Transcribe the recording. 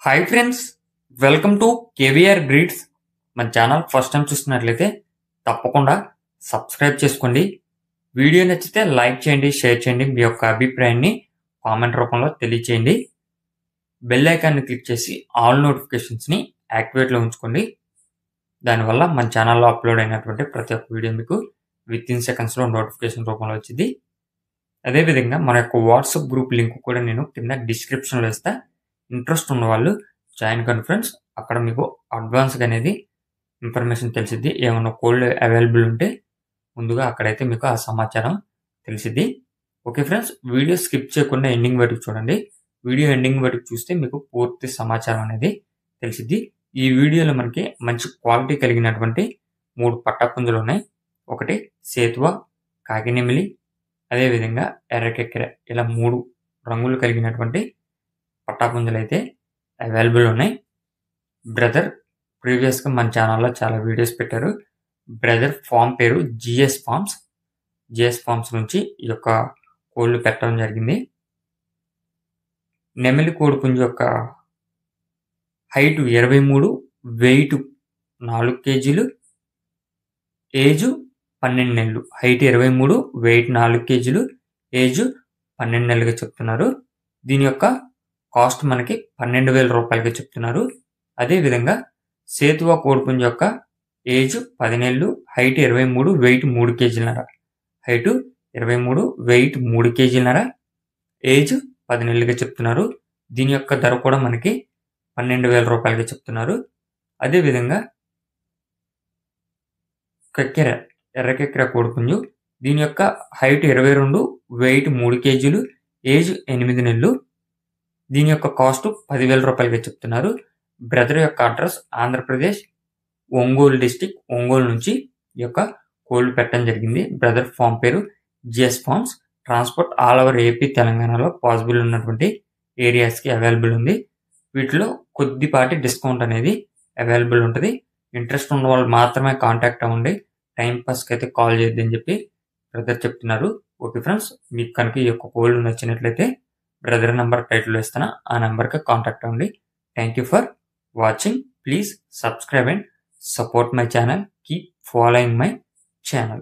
Hi friends, welcome to KVR breeds. మన channel first time చూస్తున్నట్లయితే తప్పకుండా సబ్స్క్రైబ్ చేసుకోండి. వీడియో నచ్చితే లైక్ చేయండి, షేర్ చేయండి. మీ యొక్క అభిప్రాయాన్ని కామెంట్ రూపంలో తెలియచేయండి. బెల్ ఐకాన్ని క్లిక్ చేసి ఆల్ నోటిఫికేషన్స్ని యాక్టివేట్లో ఉంచుకోండి. దానివల్ల మన ఛానల్లో అప్లోడ్ అయినటువంటి ప్రతి ఒక్క వీడియో మీకు విత్ ఇన్ సెకండ్స్లో నోటిఫికేషన్ రూపంలో వచ్చింది. అదేవిధంగా మన యొక్క వాట్సాప్ గ్రూప్ లింక్ కూడా నేను కింద డిస్క్రిప్షన్లో ఇస్తా. ఇంట్రెస్ట్ ఉన్న వాళ్ళు జాయిన్ కండి ఫ్రెండ్స్. అక్కడ మీకు అడ్వాన్స్గా అనేది ఇన్ఫర్మేషన్ తెలిసిద్ది. ఏమైనా కోల్డ్ అవైలబుల్ ఉంటే ముందుగా అక్కడైతే మీకు ఆ సమాచారం తెలిసిద్ది. ఓకే ఫ్రెండ్స్, వీడియో స్కిప్ చేయకుండా ఎండింగ్ వరకు చూడండి. వీడియో ఎండింగ్ వరకు చూస్తే మీకు పూర్తి సమాచారం అనేది తెలిసిద్ది. ఈ వీడియోలో మనకి మంచి క్వాలిటీ కలిగినటువంటి 3 పట్టాపుంజులు ఉన్నాయి. ఒకటి సేతువ, కాకినెమిలి, అదేవిధంగా ఎర్రకెక్కెర. ఇలా 3 రంగులు కలిగినటువంటి పట్టాపుంజులు అయితే అవైలబుల్ ఉన్నాయి. బ్రదర్ ప్రీవియస్గా మన ఛానల్లో చాలా వీడియోస్ పెట్టారు. బ్రదర్ ఫామ్ పేరు జిఎస్ ఫార్మ్స్. జిఎస్ ఫార్మ్స్ నుంచి ఈ యొక్క కోళ్ళు పెట్టడం జరిగింది. నెమిలి కోడిపుంజు యొక్క హైటు 23, వెయిట్ 4 కేజీలు, ఏజు 12 నెలలు. హైట్ 23, వెయిట్ 4 కేజీలు, ఏజు 12 నెలలుగా చెప్తున్నారు. దీని యొక్క కాస్ట్ మనకి 12,000 రూపాయలుగా చెప్తున్నారు. అదేవిధంగా సేతువ కోడిపుంజు యొక్క ఏజ్ 10 నెలలు, హైట్ 23, వెయిట్ 3 కేజీలన్నర. హైటు 23, వెయిట్ 3 కేజీలన్నర, ఏజ్ 10 నెలలుగా చెప్తున్నారు. దీని యొక్క ధర కూడా మనకి 12,000 రూపాయలుగా చెప్తున్నారు. అదేవిధంగా కెక్కెర, ఎర్రకెక్కెర కోడిపుంజు. దీని యొక్క హైట్ 22, వెయిట్ 3 కేజీలు, ఏజ్ 8 నెలలు. దీని యొక్క కాస్ట్ 10,000 రూపాయలుగా చెప్తున్నారు. బ్రదర్ యొక్క అడ్రస్ ఆంధ్రప్రదేశ్, ఒంగోలు డిస్టిక్, ఒంగోలు నుంచి ఈ యొక్క కోళ్ళు పెట్టడం జరిగింది. బ్రదర్ ఫామ్ పేరు GS forms. Transport all over AP, తెలంగాణలో పాసిబుల్ ఉన్నటువంటి ఏరియాస్కి అవైలబుల్ ఉంది. వీటిలో కొద్దిపాటి డిస్కౌంట్ అనేది అవైలబుల్ ఉంటుంది. ఇంట్రెస్ట్ ఉన్న వాళ్ళు మాత్రమే కాంటాక్ట్ అవ్వండి. టైంపాస్కి అయితే కాల్ చేయొద్దని చెప్పి బ్రదర్ చెప్తున్నారు. ఓకే ఫ్రెండ్స్, మీకు కనుక ఈ యొక్క కోళ్ళు నచ్చినట్లయితే బ్రదర్ నెంబర్ టైటిల్ ఇస్తాను, ఆ నెంబర్కి కాంటాక్ట్ అవ్వండి. Thank you for watching. Please subscribe and support my channel. Keep following my channel.